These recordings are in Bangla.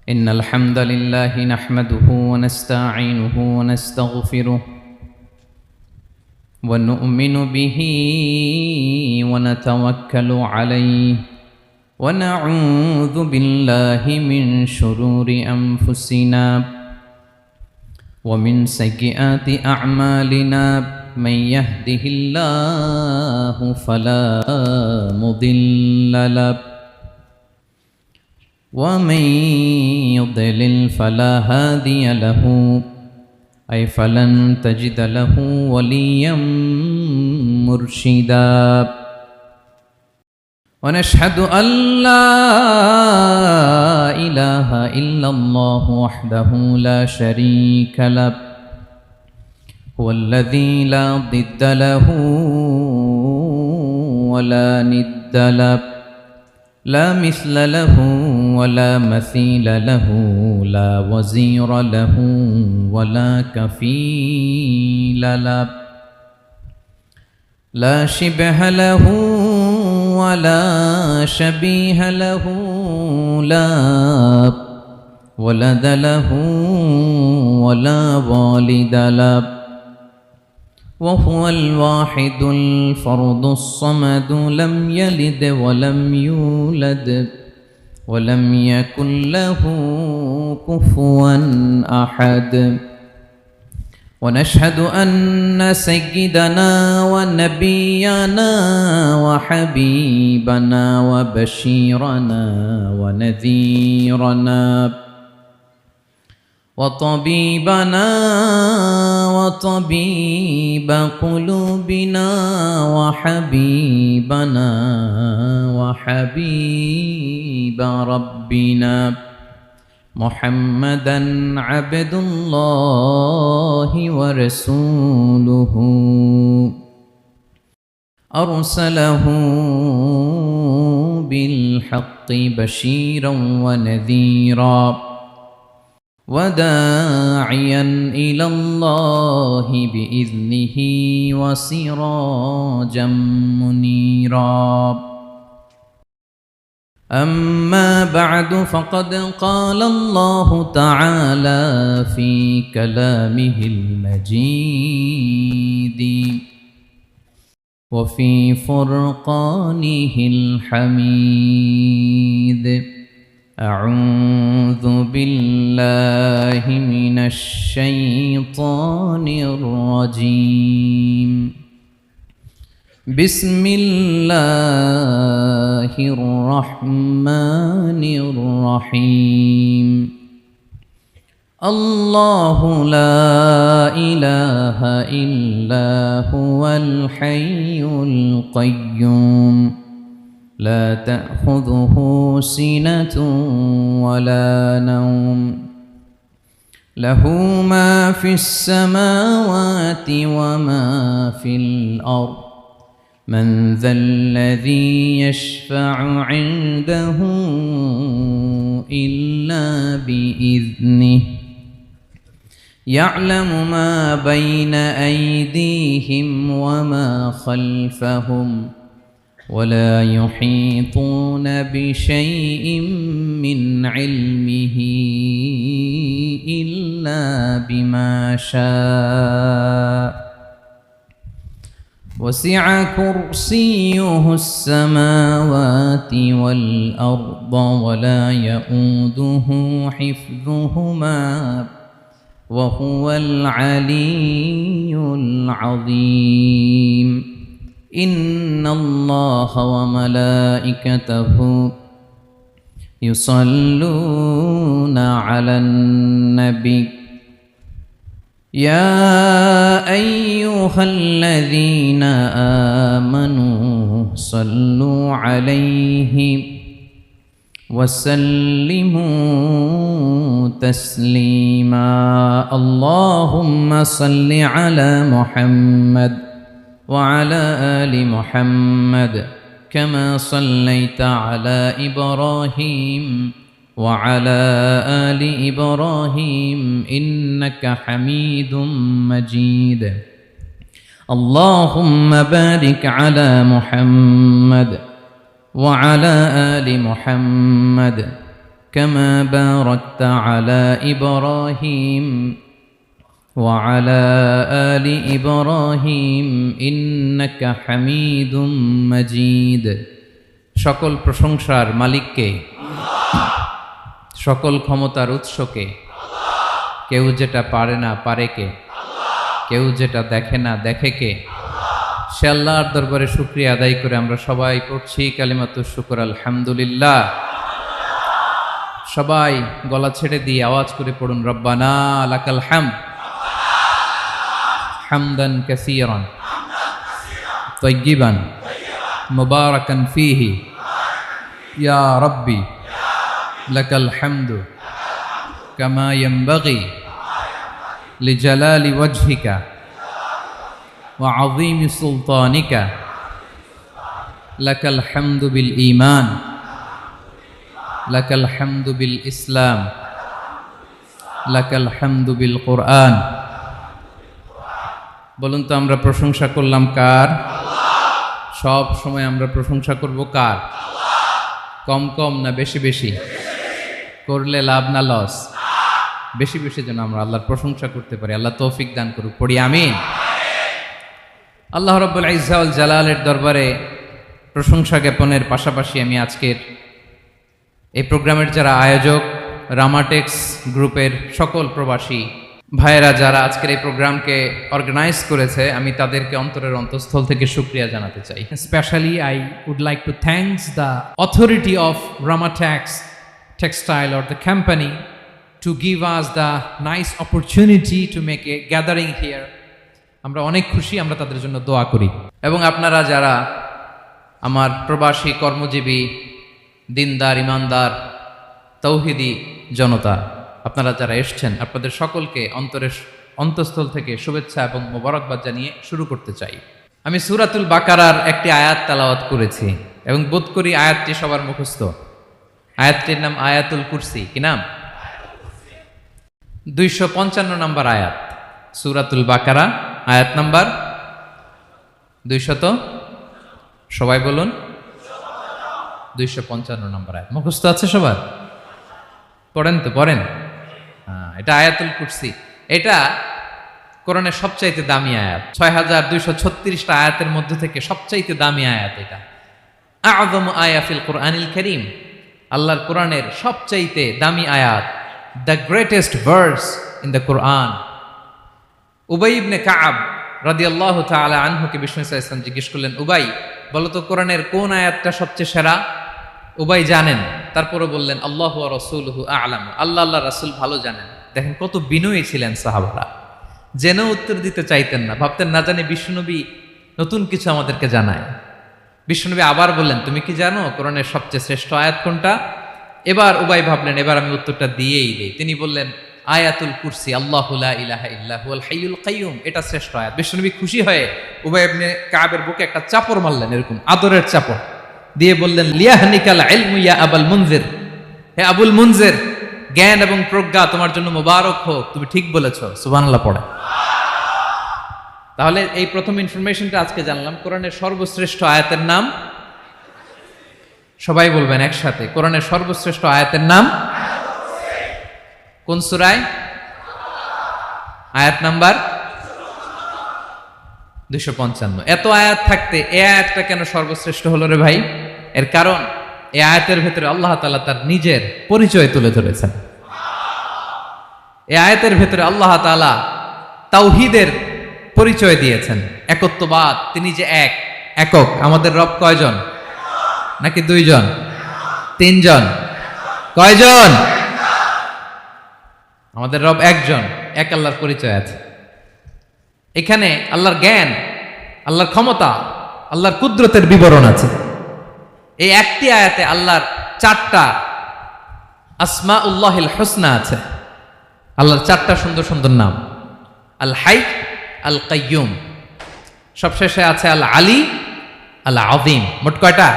إن الحمد لله نحمده ونستعينه ونستغفره ونؤمن به ونتوكل عليه ونعوذ بالله من شرور أنفسنا ومن سيئات أعمالنا من يهده الله فلا مضل له ومن يضلل فلا هادي له أي فلن تجد له وليا مرشدا ونشهد أن لا إله إلا الله وحده لا شريك له هو الذي لا ضد له ولا ند له لا مثل له ولا مثيل له لا وزير له ولا كفيل له لا شبه له ولا شبيه له لا ولد له ولا والد له وهو الواحد الفرد الصمد لم يلد ولم يولد ولم يكن له كفوا أحد ونشهد أن سيدنا ونبينا وحبيبنا وبشيرنا ونذيرنا وطبيبنا وطبيب قلوبنا وحبيبنا وحبيب ربنا محمدا عبد الله ورسوله أرسله بالحق بشيرا ونذيرا وداعيا إلى الله بإذنه وسراجا منيرا أما بعد فقد قال الله تعالى في كلامه المجيد وفي فرقانه الحميد أعوذ بالله من الشيطان الرجيم بسم الله الرحمن الرحيم الله لا إله إلا هو الحي القيوم لا تأخذه سنة ولا نوم له ما في السماوات وما في الأرض من ذا الذي يشفع عنده إلا بإذنه يعلم ما بين أيديهم وما خلفهم ولا يحيطون بشيء من علمه إلا بما شاء وسع كرسيه السماوات والأرض ولا يؤوده حفظهما وهو العلي العظيم إن الله وملائكته يصلون على النبي يا أيها الذين آمنوا صلوا عليه وسلموا تسليما اللهم صل على محمد وعلى آل محمد كما صليت على إبراهيم وعلى آل إبراهيم إنك حميد مجيد اللهم بارك على محمد وعلى آل محمد كما باركت على إبراهيم وعلى آل إبراهيم إنك حميد مجيد সকল প্রশংসার মালিককে, সকল ক্ষমতার উৎসকে, কেউ যেটা পারে না পারে কে, কেউ যেটা দেখে না দেখে কে, সে আল্লাহর দরবারে শুকরিয়া আদায় করে আমরা সবাই পড়ছি কালিমাতুশ শুকর আলহামদুলিল্লাহ। সবাই গলা ছেড়ে দিয়ে আওয়াজ করে পড়ুন, রব্বানা লাকাল হামদ হামদান কাসীরান তাইয়িবান মুবারাকান ফীহি ইয়া রাব্বি লাকাল হামদু কামা ইয়ানবাগি লিজালালি ওয়াজহিকা ওয়া আযীমি সুলতানিকা লাকাল হামদু বিল ঈমান লাকাল হামদু বিল ইসলাম লাকাল হামদু বিল কুরআন। বলুন তো আমরা প্রশংসা করলাম কার? সব সময় আমরা প্রশংসা করব কার? কম কম না বেশি বেশি? করলে লাভ না লস? বেশি বেশি যেন আমরা আল্লাহর প্রশংসা করতে পারি। আল্লাহ তৌফিক দান করুক, পড়ি আমিন। আল্লাহ রাব্বুল ইজ্জা ওয়াল জালালের দরবারে প্রশংসা জ্ঞাপনের পাশাপাশি আমি আজকের এই প্রোগ্রামের যারা আয়োজক, রামাটেক্স গ্রুপের সকল প্রবাসী ভাইয়েরা যারা আজকের এই প্রোগ্রামকে অর্গানাইজ করেছে, আমি তাদেরকে অন্তরের অন্তঃস্থল থেকে শুকরিয়া জানাতে চাই। Especially, I would like to thank the authority of Ramatex Textile or the company to give us the nice opportunity to make a gathering here. আমরা অনেক খুশি, আমরা তাদের জন্য দোয়া করি। এবং আপনারা যারা আমার প্রবাসী কর্মজীবী দিনদার ইমানদার তৌহিদি জনতা, আপনারা যারা এসছেন, আপনাদের সকলকে অন্তরের অন্তঃস্থল থেকে শুভেচ্ছা এবং মোবারকবাদ জানিয়ে শুরু করতে চাই। আমি সূরাতুল বাকারার একটি আয়াত তেলাওয়াত করেছি এবং বোধ করি আয়াতটি সবার মুখস্থ। আয়াতটির নাম আয়াতুল কুরসি। কি নাম? 255 নম্বর আয়াত, সূরাতুল বাকারা, আয়াত নাম্বার 200। সবাই বলুন, 255 নম্বর আয়াত। মুখস্থ আছে সবার? পড়েন তো, পড়েন। এটা আয়াতুল কুরসি। এটা কোরআনের সবচাইতে দামি আয়াত। 6236টা আয়াতের মধ্যে থেকে সবচাইতে দামি আয়াত এটা। আযমু আয়া ফিল কুরআনিল কারীম, আল্লাহর কোরআনের সবচাইতে দামি আয়াত, the greatest verse in the Quran. Ubai ibn Kaab রাদিয়াল্লাহু তাআলা আনহুকে বিষ্ণু সাল্লাল্লাহু আলাইহি ওয়াসাল্লাম জিজ্ঞেস করলেন, উবাই বলো তো কোরআনের কোন আয়াতটা সবচেয়ে সেরা? উবাই জানেন, তারপরে বললেন আল্লাহু ওয়া রাসূলুহু আ'লাম, আল্লাহ আল্লাহ রাসূল ভালো জানেন। দেখেন কত বিনয়ী ছিলেন সাহাবারা, জেনেও উত্তর দিতে চাইতেন না, ভাবতেন না জানি বিশ্বনবী নতুন কিছু আমাদেরকে জানায়। বিশ্বনবী আবার বললেন, তুমি কি জানো কোরআনের সবচেয়ে শ্রেষ্ঠ আয়াত কোনটা? এবার উবাই ভাবলেন এবার আমি উত্তরটা দিয়েই দেই। তিনি বললেন আয়াতুল কুরসি, আল্লাহু লা ইলাহা ইল্লা হুয়াল হাইয়ুল কাইয়ুম, এটা শ্রেষ্ঠ আয়াত। বিশ্বনবী খুশি হয়ে উবাই ইবনে কাবের বুকে একটা চাপড় মারলেন, এরকম আদরের চাপড় দিয়ে বললেন, লিয়াহনিকাল ইলমু ইয়া আবুল মুনজির, হে আবুল মুনজির, জ্ঞান এবং প্রজ্ঞা তোমার জন্য মোবারক হোক, তুমি ঠিক বলেছো। সুবহানাল্লাহ পড়ে। তাহলে এই প্রথম ইনফরমেশনটা আজকে জানলাম, কোরআনের সর্বশ্রেষ্ঠ আয়াতের নাম, সবাই বলবেন একসাথে, কোরআনের সর্বশ্রেষ্ঠ আয়াতের নাম কোন সূরায়? আয়াত নাম্বার 255। এত আয়াত থাকতে এই আয়াতটা কেন সর্বশ্রেষ্ঠ হলো রে ভাই? এর কারণ এই আয়াতের ভেতরে আল্লাহ তাআলা তার নিজের পরিচয় তুলে ধরেছেন। এই আয়াতের ভেতরে আল্লাহ তাআলা তাওহীদের পরিচয় দিয়েছেন, একত্ববাদ, তিনি যে একক। আমাদের রব কয়জন? নাকি দুইজন? তিনজন? কয়জন? আমাদের রব একজন, এক আল্লাহর পরিচয় আছে। এখানে আল্লাহর জ্ঞান, আল্লাহর ক্ষমতা, আল্লাহর কুদরতের বিবরণ আছে। এই একটি আয়াতে আল্লাহর 4টা আসমাউল্লাহিল হুসনা আছে। আল্লাহর 4টা সুন্দর সুন্দর নাম, আল হাই, আল কাইয়ুম, সবশেষে আছে আল আলী, আল আযীম। মোট কয়টা?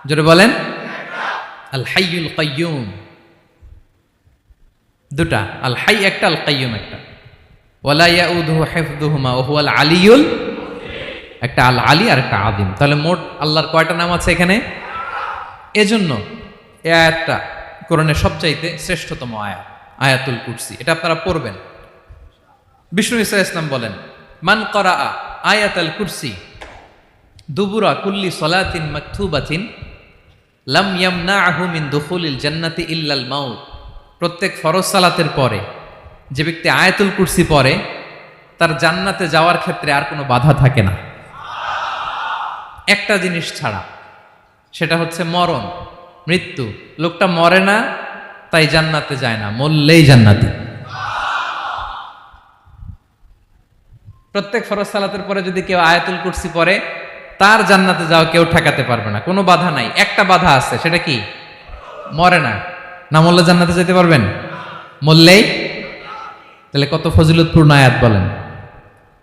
জোরে বলেন। আল হাইয়ুল কাইয়ুম দুটা, আল হাই একটা, আল কাইয়ুম একটা। ওয়ালা ইয়াউদুহু হিফযুহুমা ওয়া হুয়াল আলিয়ুল, একটা আল আলী আর একটা আযীম। তাহলে মোট আল্লাহর কয়টা নাম আছে এখানে? এজন্য এই আয়াতটা কোরআনের সবচাইতে শ্রেষ্ঠতম আয়াত আয়াতুল কুরসি। এটা আপনারা পড়বেন। বিষ্ণু ঈসা ইসলাম বলেন, মান করা আয়াতুল কুরসি দুবুরা কুল্লি সলাতিন মাকতুবাতিন লাম ইয়ামনাহু মিন দুখুলিল জান্নাতি ইল্লাল মাউত। প্রত্যেক ফরজ সালাতের পরে যে ব্যক্তি আয়াতুল কুরসি পড়ে তার জান্নাতে যাওয়ার ক্ষেত্রে আর কোনো বাধা থাকে না, একটা জিনিস ছাড়া, সেটা হচ্ছে মরণ, মৃত্যু। লোকটা মরে না তাই জান্নাতে যায় না, মরলেই জান্নাতি। প্রত্যেক ফরজ সালাতের পরে যদি কেউ আয়াতুল কুরসি পড়ে তার জান্নাতে যাওয়া কেউ ঠেকাতে পারবে না, কোনো বাধা নাই। একটা বাধা আছে, সেটা কি? মরে না। না মরলে জান্নাতে যেতে পারবেন? মরলেই। তাহলে কত ফজিলতপূর্ণ আয়াত বলেন।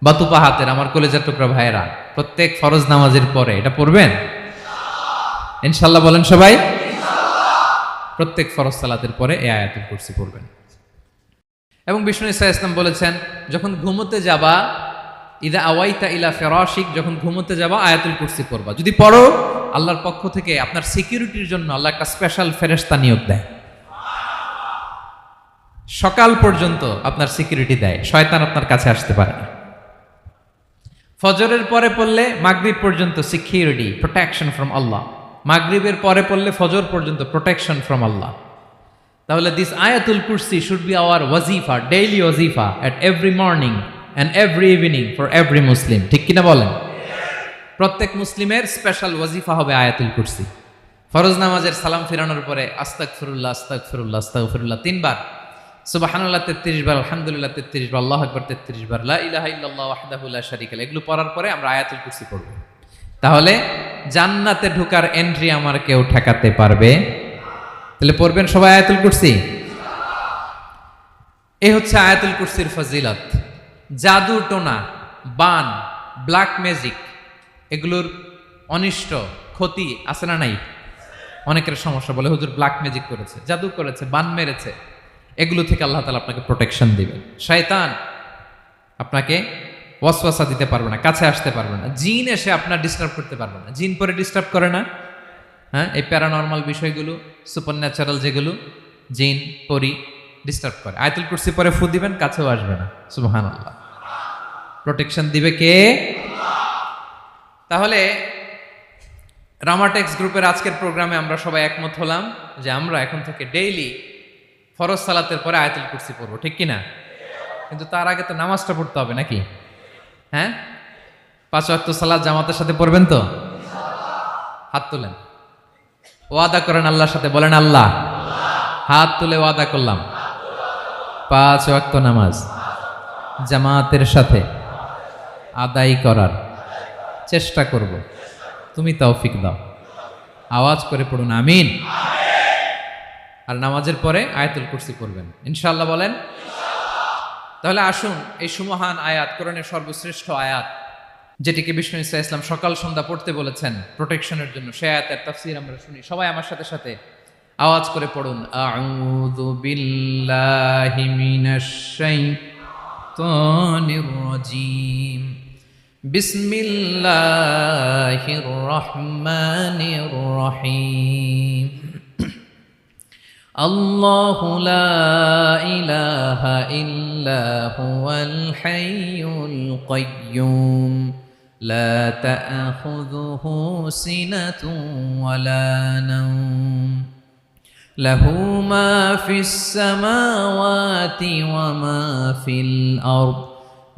বাতুপা হাতের আমার কলেজার টুকরা ভাইয়েরা, প্রত্যেক ফরজ নামাজের পরে এটা পড়বেন ইনশাল্লাহ। বলেন সবাই, প্রত্যেক ফরজ সালাতের পরে এই আয়াতুল কুরসি পড়বেন। এবং বিষ্ণু ঈসা ইসলাম বলেছেন, যখন ঘুমোতে যাবা, ইদা আওয়াইতা ইলা ফিরাশিক, যখন ঘুমোতে যাবা আয়াতুল কুরসি পড়বা। যদি পড়ো, আল্লাহর পক্ষ থেকে আপনার সিকিউরিটির জন্য আল্লাহ একটা স্পেশাল ফেরেশতা নিয়োগ দেয়। সকাল পর্যন্ত আপনার সিকিউরিটি দেয়, শয়তান আপনার কাছে আসতে পারে না। ফজরের পরে পড়লে মাগরিব পর্যন্ত সিকিউরিটি, প্রোটেকশন ফ্রম আল্লাহ। মাগরিবের পরে পড়লে ফজর পর্যন্ত প্রোটেকশন ফ্রম আল্লাহ। তাহলে দিস আয়াতুল কুরসি শুড বি আওয়ার ওয়াজিফা, ডেইলি ওয়াজিফা at every morning and every evening for every Muslim. ঠিক কিনা বলেন? প্রত্যেক মুসলিমের স্পেশাল ওয়াজিফা হবে আয়াতুল কুরসি। ফরজ নামাজের সালাম ফিরানোর পরে আস্তাগফিরুল্লাহ আস্তাগফিরুল্লাহ আস্তাগফিরুল্লাহ 3 বার, সুবহানাল্লাহ 33 বার, আলহামদুলিল্লাহ 33 বার, আল্লাহু আকবার 33 বার, লা ইলাহা ইল্লাল্লাহ ওয়াহদাহু লা শারীকা লাহু, এগুলো পড়ার পরে আমরা আয়াতুল কুরসি পড়ব। তাহলে জান্নাতে ঢোকার এন্ট্রি আমার কেউ ঠেকাতে পারবে। তাহলে পড়বেন সবাই আয়াতুল কুরসি। এই হচ্ছে আয়াতুল কুরসির ফজিলত। জাদু টোনা, বান, ব্ল্যাক ম্যাজিক, এগুলোর অনিষ্ট ক্ষতি আছে না নাই? অনেকের সমস্যা, বলে হুজুর ব্ল্যাক ম্যাজিক করেছে, জাদু করেছে, বান মেরেছে, এগুলো থেকে আল্লাহ তাআলা আপনাকে প্রোটেকশন দিবেন। শয়তান আপনাকে ওয়াসওয়াসা দিতে পারবে না, কাছে আসতে পারবে না। জিন এসে আপনার ডিস্টার্ব করতে পারবে না। জিন পরে ডিস্টার্ব করে না? হ্যাঁ, এই প্যারানর্মাল বিষয়গুলো, সুপার ন্যাচারাল যেগুলো, জিন পরি ডিস্টার্ব করে। আয়াতুল কুরসি পরে ফু দিবেন, কাছেও আসবে না। সুবহানাল্লাহ। প্রোটেকশন দিবে কে? তাহলে রামাটেক্স গ্রুপের আজকের প্রোগ্রামে আমরা সবাই একমত হলাম যে আমরা এখন থেকে ডেইলি ফরজ সালাতের পরে আয়াতুল কুরসি পড়বো, ঠিক কিনা? কিন্তু তার আগে তো নামাজটা পড়তে হবে নাকি? হ্যাঁ, 5 ওয়াক্ত সালাত জামাতের সাথে পড়বেন তো? হাত তুলেন, ওয়াদা করেন আল্লাহর সাথে, বলেন আল্লাহ, হাত তুলে ওয়াদা করলাম 5 ওয়াক্ত নামাজ জামাতের সাথে আদায় করার চেষ্টা করব, তুমি তৌফিক দাও। আওয়াজ করে পড়ুন আমিন। আর নামাজের পরে আয়াতুল কুরসি পড়বেন ইনশাআল্লাহ, বলেন। তাহলে আসুন এই সুমহান আয়াত, কোরআনের সর্বশ্রেষ্ঠ আয়াত, যেটিকে বিষ্ণু ঈসা ইসলাম সকাল সন্ধ্যা পড়তে বলেছেন প্রোটেকশনের জন্য, সে আয়াতের তাফসীর আমরা শুনি। সবাই আমার সাথে সাথে আওয়াজ করে পড়ুন, আউযু বিল্লাহি মিনাশ শাইতানির রাজীম, বিসমিল্লাহির রহমানির রহিম। আল্লাহু লা ইলাহা ইল্লা হুয়াল হাইয়ুল কাইয়্যুম, লা তা'খুযুহু সিনাতুন ওয়ালা নাওম, লাহু মা ফিস সামাওয়াতি ওয়া মা ফিল আরদ,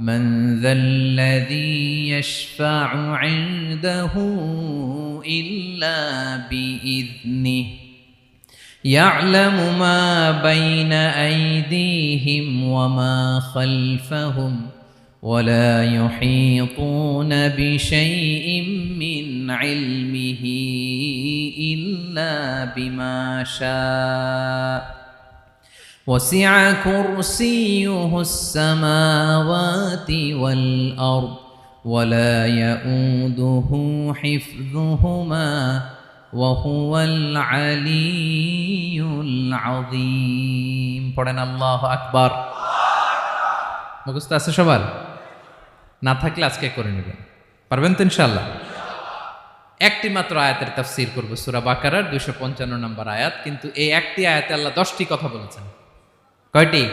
মান যাল্লাযী ইয়াশফা'ু 'ইনদাহু ইল্লা বিইذনিহি, يعلم ما بين أيديهم وما خلفهم ولا يحيطون بشيء من علمه إلا بما شاء وسع كرسيه السماوات والأرض ولا يؤوده حفظهما وهو العلي العظيم। পড়েন আল্লাহু আকবার। মুখস্থ আছে সবার? না থাকলে আজকে করে নেবেন, পারবেন তো ইনশাআল্লাহ। একটি মাত্র আয়াতের তাফসীর করব, সূরা বাকারার 255 নম্বর আয়াত। কিন্তু এই একটি আয়াতে আল্লাহ 10টি কথা বলেছেন। কয়টি?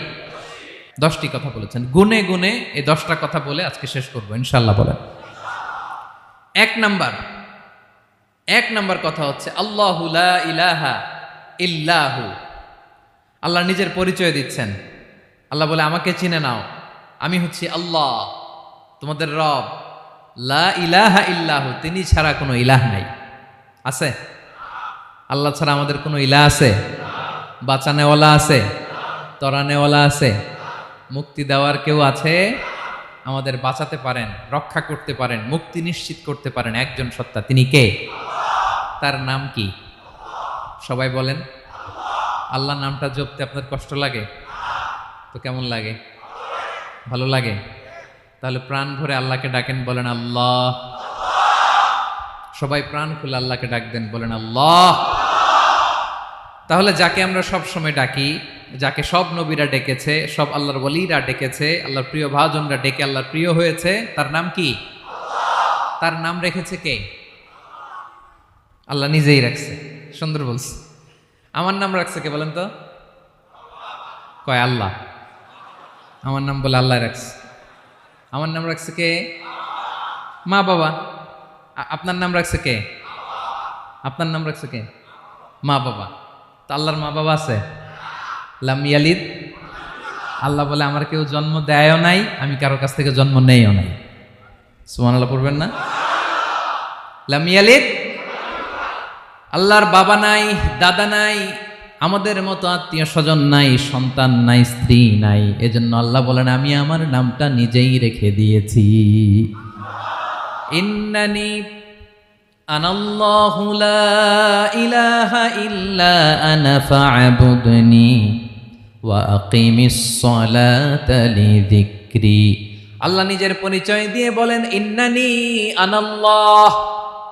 10টি কথা বলেছেন। গুনে গুনে এই 10টা কথা বলে আজকে শেষ করব ইনশাআল্লাহ। বলেন। এক নাম্বার কথা হচ্ছে আল্লাহু লা ইলাহা ইল্লাহু। আল্লাহ নিজের পরিচয় দিচ্ছেন। আল্লাহ বলে, আমাকে চিনে নাও, আমি হচ্ছি আল্লাহ, তোমাদের রব। লা ইলাহা ইল্লাহু, তিনি ছাড়া কোনো ইলাহ নাই। আছে? আল্লাহ ছাড়া আমাদের কোনো ইলাহ আছে? বাঁচানেওয়ালা আছে? তরানেওয়ালা আছে? মুক্তি দেওয়ার কেউ আছে? আমাদের বাঁচাতে পারেন, রক্ষা করতে পারেন, মুক্তি নিশ্চিত করতে পারেন একজন সত্তা। তিনি কে? তার নাম কি? সবাই বলেন। আল্লাহ নামটা জপতে আপনার কষ্ট লাগে? তো কেমন লাগে? ভালো লাগে? তাহলে প্রাণ ভরে আল্লাহকে ডাকেন, বলেন আল্লাহ। সবাই প্রাণ খুলে আল্লাহকে ডাক দেন, বলেন আল্লাহ। তাহলে যাকে আমরা সব সময় ডাকি, যাকে সব নবীরা ডেকেছে, সব আল্লাহর ওলীরা ডেকেছে, আল্লাহর প্রিয় ভাজনরা ডেকে আল্লাহর প্রিয় হয়েছে, তার নাম কি? তার নাম রেখেছে কে? আল্লাহ নিজেই রাখছে। সুন্দর বলছে। আমার নাম রাখছে কে বলেন তো? কয় আল্লাহ। আমার নাম বলে আল্লাহ রাখছে। আমার নাম রাখছে কে? মা বাবা। আপনার নাম রাখছে কে? আপনার নাম রাখছে কে? মা বাবা। তো আল্লাহর মা বাবা আছে? লাম ইয়ালিদ। আল্লাহ বলে, আমার কেউ জন্ম দেয়ও নাই, আমি কারো কাছ থেকে জন্ম নেইও নাই। সুবহানাল্লাহ পড়বেন না? লাম ইয়ালিদ। আল্লাহর বাবা নাই, দাদা নাই, আমাদের মতো আত্মীয় স্বজন নাই, সন্তান নাই, স্ত্রী নাই। এজন্য আল্লাহ বলেন, আমি আমার নামটা নিজেই রেখে দিয়েছি। ইন্নানি আনাল্লাহু লা ইলাহা ইল্লা আনা ফা'বুদনি ওয়া আকিমিস সালাতা লিযিকরি। আল্লাহ নিজের পরিচয় দিয়ে বলেন, ইন্নানি আনাল্লাহ,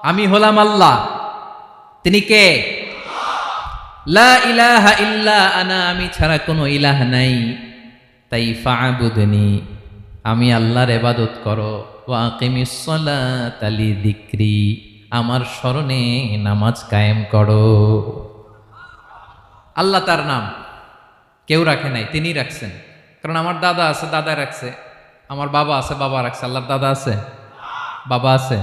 আমি হলাম আল্লাহ। তিনি কে? লা ইলাহা ইল্লা আনা, আমি ছাড়া কোনো ইলাহ নাই। তাই ফা'বুদনি, আমি আল্লাহর ইবাদত করো। ওয়া আকিমিস সালাতা লিযিকরি, আমার স্মরণে নামাজ কায়েম করো। আল্লাহ তার নাম কেউ রাখে নাই, তিনি রাখছেন। কারণ আমার দাদা আছে, দাদা রাখছে। আমার বাবা আছে, বাবা রাখছে। আল্লাহর দাদা আছে? বাবা আছে?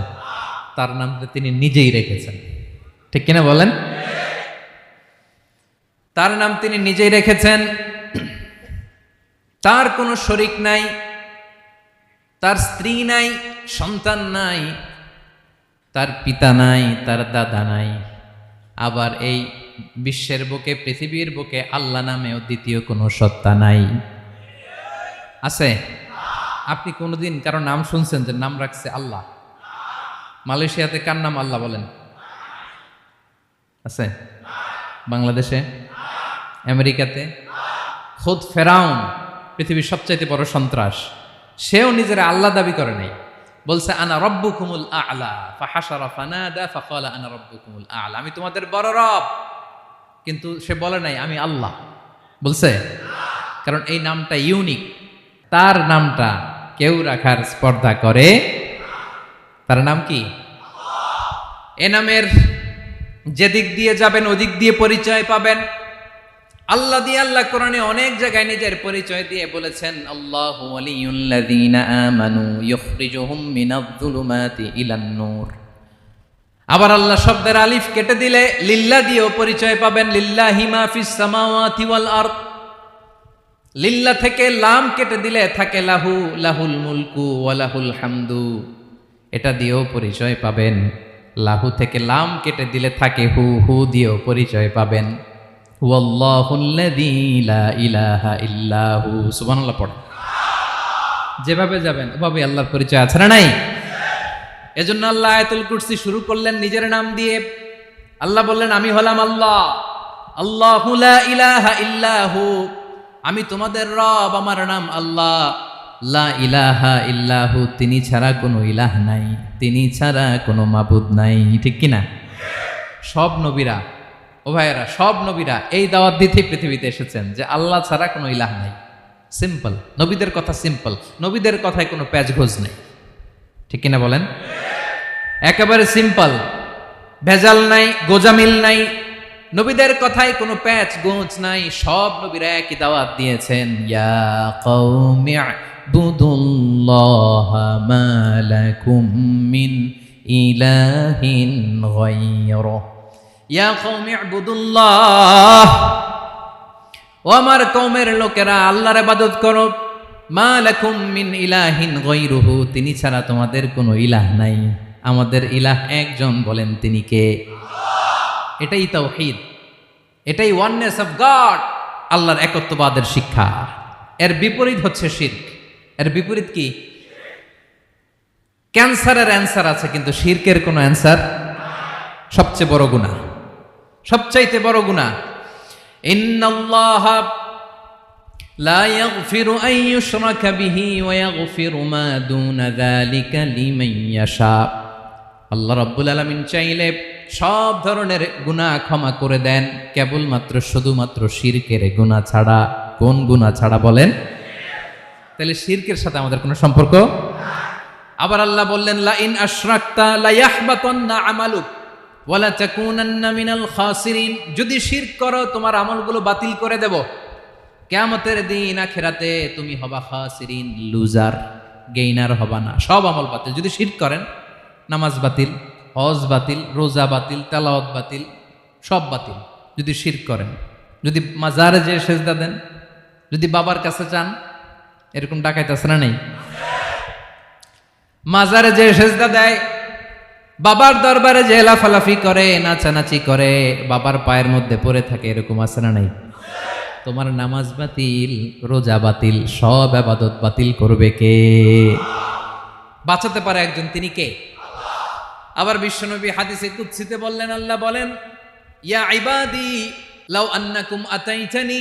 তার নাম তিনি নিজেই রেখেছেন। ঠিক কিনা বলেন? তার নাম তিনি নিজেই রেখেছেন। তার কোনো শরীক নাই, তার স্ত্রী নাই, সন্তান নাই, তার পিতা নাই, তার দাদা নাই। আবার এই বিশ্বের বুকে, পৃথিবীর বুকে আল্লাহ নামেও দ্বিতীয় কোনো সত্তা নাই। আছে? আপনি কোনোদিন কারো নাম শুনছেন যে নাম রাখছে আল্লাহ? মালয়েশিয়াতে কার নাম আল্লাহ বলেন? আছে? বাংলাদেশে? আমেরিকাতে? খুদ ফেরাউন, পৃথিবীর সবচাইতে বড় সন্ত্রাস, সেও নিজের আল্লাহ দাবি করে নাই। বলছে আনা রব্বুকুমুল আ'লা, ফাহাশারা ফানাদা ফাকালা আনা রব্বুকুমুল আ'লা, আমি তোমাদের বড় রব। কিন্তু সে বলে নাই আমি আল্লাহ। বলছে? কারণ এই নামটা ইউনিক। তার নামটা কেউ রাখার স্পর্ধা করে। তার নাম কি? এ নামের যেদিক দিয়ে যাবেন ওদিক দিয়ে পরিচয় পাবেন। আল্লাহ দিয়ে আল্লাহ কোরআনে অনেক জায়গায় নিজের পরিচয় দিয়ে বলেছেন, আল্লাহু ওয়ালিয়ুল্লাযীনা আমানু ইখরিজুহুম মিনায-যুলুমাতি ইলান-নূর। আবার আল্লাহ শব্দের আলিফ কেটে দিলে লিল্লাহ দিয়েও পরিচয় পাবেন। লিল্লাহি মা ফিস সামাওয়াতি ওয়াল আরদ। লিল্লাহ থেকে লাম কেটে দিলে থাকে লাহু, লাহুল মুলকু ওয়া লাহুল হামদু, এটা দিয়েও পরিচয় পাবেন। লাহু থেকে লাম কেটে দিলে থাকে হু, হু দিয়েও পরিচয় পাবেন। ওয়াল্লাহুল্লাযী লা ইলাহা ইল্লাহু। সুবহানাল্লাহ পড়ে। যেভাবে যাবেন ওভাবে আল্লাহর পরিচয় আছে না নাই? এজন্য আল্লাহ আয়াতুল কুরসি শুরু করলেন নিজের নাম দিয়ে। আল্লাহ বললেন, আমি হলাম আল্লাহ। আল্লাহু লা ইলাহা ইল্লাহু, আমি তোমাদের রব, আমার নাম আল্লাহ। লা ইলাহা ইল্লাহু, তিনি ছাড়া কোনো ইলাহ নাই, তিনি ছাড়া কোনো মাবুদ নাই। ঠিক কিনা? সব নবীরা, ও ভাইয়েরা, সব নবীরা এই দাওয়াত দিতে পৃথিবীতে এসেছেন যে আল্লাহ ছাড়া কোনো ইলাহ নাই। সিম্পল। নবীদের কথা সিম্পল, নবীদের কথায় কোনো প্যাচগোজ নেই। ঠিক কিনা বলেন? একেবারে সিম্পল। ভেজাল নাই, গোজামিল নাই, নবীদের কথায় কোনো প্যাচ গোঁচ নাই, সব নবীরা একই দাওয়াত দিয়েছেন, ইয়া কওমি ইবুদুল্লাহা মা লাকুম মিন ইলাহিন গায়রুহ। ইয়া কওমি ইবুদুল্লাহ, ও আমার কওমের লোকেরা আল্লাহর ইবাদত করো, মা লাকুম মিন ইলাহিন গায়রুহু, তিনি ছাড়া তোমাদের কোনো ইলাহ নাই, আমাদের ইলাহ একজন, বলেন তিনি কে? এটাই তাওহীদ, এটাই ওয়াননেস অফ গড, আল্লাহর একত্ববাদের শিক্ষা। এর বিপরীত হচ্ছে শিরক। এর বিপরীত কি? ক্যান্সারের অ্যান্সার আছে কিন্তু শিরকের কোনো অ্যান্সার। সবচেয়ে বড় গুনাহ, সবচাইতে বড় গুনাহ। ইন্নাল্লাহা লা ইয়াগফিরু আন ইউশরাকা বিহি ওয়া ইয়াগফিরু মা দুনা যালিকা লিমান ইয়াশা। আল্লাহ রাব্বুল আলামিন চাইলে সব ধরনের গুনাহ ক্ষমা করে দেন, কেবলমাত্র শুধুমাত্র শিরকের গুনাহ ছাড়া। কোন গুনাহ ছাড়া বলেন? তাহলে শিরকের সাথে আমাদের কোনো সম্পর্ক। আবার আল্লাহ বললেন, লা ইন আশরাকতা লা ইয়াহবাতান্না আমালুক ওয়া লা তাকুনান্না মিনাল খাসিরিন, যদি শিরক করো তোমার আমলগুলো বাতিল করে দেব, কিয়ামতের দিন আখিরাতে তুমি হবা খাসিরিন, লুজার, গেইনার হবা না, সব আমল বাতিল। যদি শিরক করেন, নামাজ বাতিল, হজ বাতিল, রোজা বাতিল, তেলাওয়াত বাতিল, সব বাতিল যদি শিরক করেন। যদি মাজারে যে সেজদা দেন, যদি বাবার কাছে চান, এরকম ডাকাইতে আছে না নেই? মাজারে যে সেজদা দেয়, বাবার দরবারে যে লাফালাফি করে, নাচানাচি করে, বাবার পায়ের মধ্যে পড়ে থাকে, এরকম আছে না নাই? তোমার নামাজ বাতিল, রোজা বাতিল, সব ইবাদত বাতিল করবে কে? বাঁচাতে পারে একজন, তিনি কে? আবার বিশ্বনবী হাদিসে কুদসিতে বললেন, আল্লাহ বলেন, ইয়া ইবাদি লাউ আন্নাকুম আতাইতানি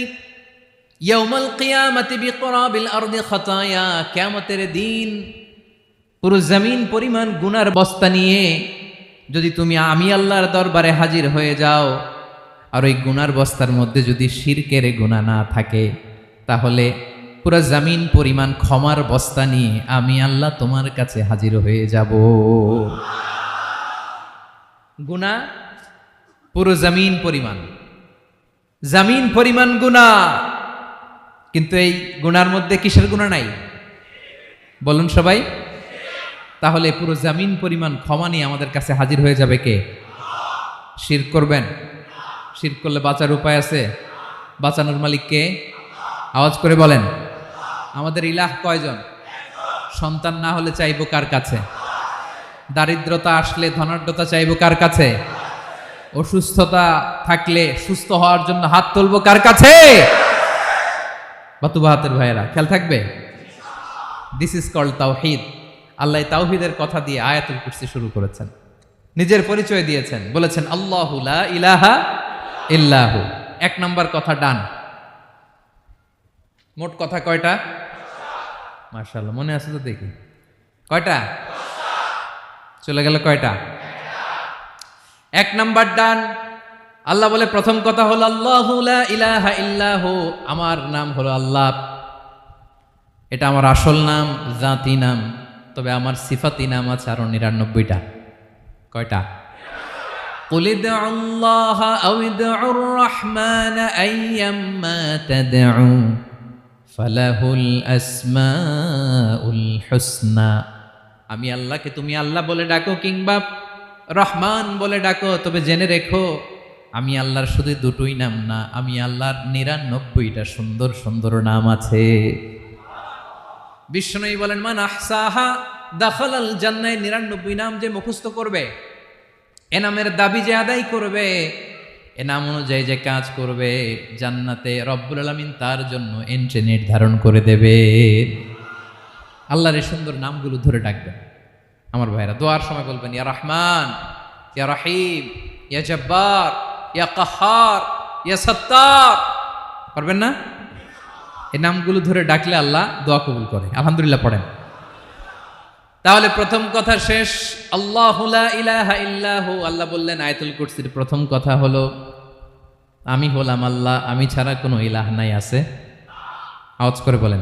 ইয়াউমাল কিয়ামাতি বিকরাবিল আরদি খাতায়া, কিয়ামতের দিন পুরো জমিন পরিমাণ গুনার বস্তা নিয়ে যদি তুমি আমি আল্লাহর দরবারে হাজির হয়ে যাও, আর ওই গুনার বস্তার মধ্যে যদি শিরকের গুনাহ না থাকে, তাহলে পুরো জমিন পরিমাণ ক্ষমার বস্তা নিয়ে আমি আল্লাহ তোমার কাছে হাজির হয়ে যাব। গুনাহ পুরো জমিন পরিমাণ, জমিন পরিমাণ গুনাহ, কিন্তু এই গুনার মধ্যে কিসের গুনাহ নাই? বলুন সবাই। তাহলে পুরো জমিন পরিমাণ ক্ষমা নিয়ে আমাদের কাছে হাজির হয়ে যাবে কে? শিরক করবেন? শিরক করলে বাঁচার উপায় আছে? বাঁচানোর মালিক কে? আওয়াজ করে বলেন। আমাদের ইলাহ কয়জন? সন্তান না হলে চাইবো কার কাছে? দারিদ্রতা আসলে ধনাঢ্যতা চাইবো কার কাছে? অসুস্থতা থাকলে সুস্থ হওয়ার জন্য হাত তুলবো কার কাছে? বাতুবা হাতের ভাইয়েরা, খেয়াল থাকবে। দিস ইজ কল্ড তাওহীদ। আল্লাহ তাওহীদের কথা দিয়ে আয়াতুল কুরসি শুরু করেছেন, নিজের পরিচয় দিয়েছেন, বলেছেন আল্লাহু লা ইলাহা ইল্লাহু। এক নাম্বার কথা ডান। মোট কথা কয়টা? মাশাআল্লাহ, মনে আছে তো দেখি। কয়টা? চলে গেল কয়টা? এক নাম্বার ডান। আল্লাহ বলে প্রথম কথা হলো আল্লাহু লা ইলাহা ইল্লাহু, আমার নাম হলো আল্লাহ। এটা আমার আসল নাম, জাতি নাম। তবে আমার সিফাতি নাম আছে আরো ৯৯টা। কয়টা? কুল ইদউল্লাহা আও ইদউর রাহমান আইয়াম্মা তাদউ ফালাহুল আসমাউল হুসনা। আমি আল্লাহকে তুমি আল্লাহ বলে ডাকো কিংবা রহমান বলে ডাকো, তবে জেনে রেখো আমি আল্লাহর শুধু দুটোই নাম না, আমি আল্লাহর ৯৯টা সুন্দর সুন্দর নাম আছে। বিষ্ণুই বলেন, মান আহসাহা দাখালাল জান্নাহ। ৯৯ নাম যে মুখস্থ করবে, এ নামের দাবি যে আদায় করবে, এ নাম অনুযায়ী যে কাজ করবে, জান্নাতে রব্বুল আলামিন তার জন্য এন্ট্রি নির্ধারণ করে দেবে। আল্লাহর এই সুন্দর নামগুলো ধরে ডাকবেন আমার ভাইরা। দোয়ার সময় বলবেন, ইয়া রহমান, ইয়া রহিম, ইয়া জব্বার, ইয়া কাহার, ইয়া সত্তার। পারবেন না? এই নামগুলো ধরে ডাকলে আল্লাহ দোয়া কবুল করে। আলহামদুলিল্লাহ পড়েন। তাহলে প্রথম কথা শেষ, আল্লাহু লা ইলাহা ইল্লাহু। আল্লাহ বললেন আয়াতুল কুরসির প্রথম কথা হলো আমি হলাম আল্লাহ, আমি ছাড়া কোনো ইলাহ নাই। আছে? আওয়াজ করে বলেন।